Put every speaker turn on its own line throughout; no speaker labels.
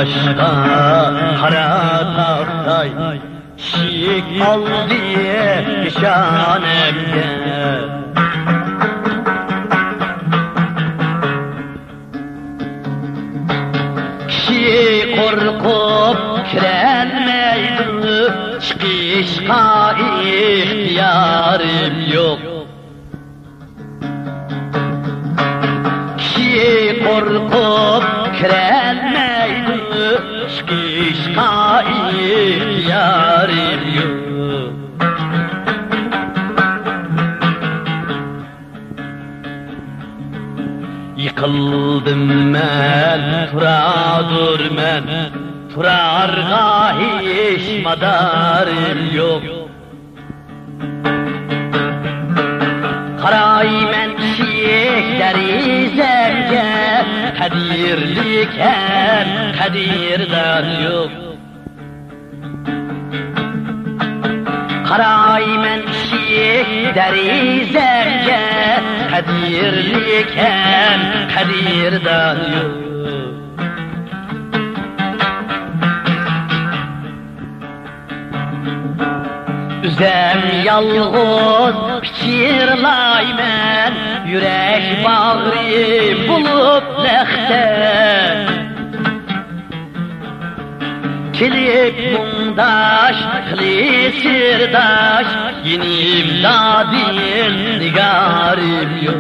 başka kara tahtay şik al diye şanemde. Kişi korkup kirenmeydi, çıkışka ihtiyarım yok. Kişi korkup kirenmeydi, çıkışka ihtiyarım yok. Yıkıldım ben, turadur men, turarga hiç madarım yok. Karay men şiekleri zerge, kadirliken kadirdan yok. Karay men şiekleri zerge, kadirliken kadirdan yok. Üzem yalğız piçirlaymen, yürek bağrı bulup lehte. Kilip mundaş, kli sirdaş, yenim dadil nigarım yok.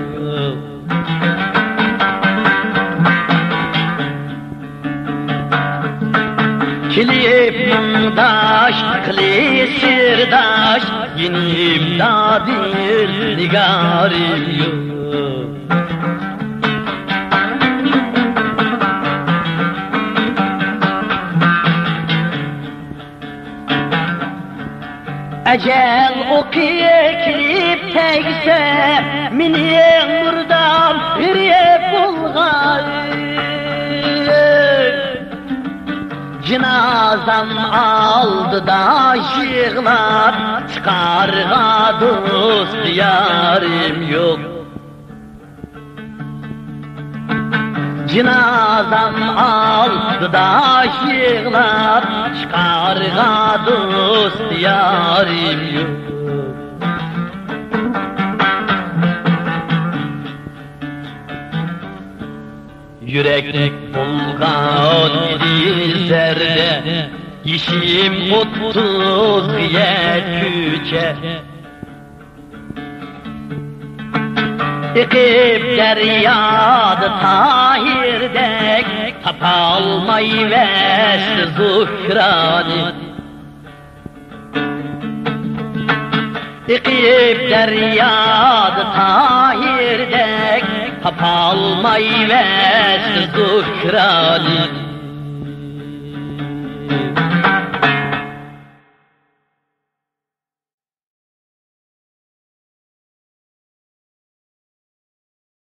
Kilip mundaş, kli sirdaş, yenim dadil nigarım yok. Ecel okuye kilip tekse, mini murdam hürye bulgar. Cenazam aldı da yığlar, çıkarga dost yarım yok. Cenazam aldı da yığlar, çıkarga dost yarım yok. Yürek bulgan dizlerde, işim otuz yetüce. Ekip deryadı tahirdek, tapalmayı vesti zuhrani. Ekip deryadı tahirdek, tapalmayı vesti zuhrani.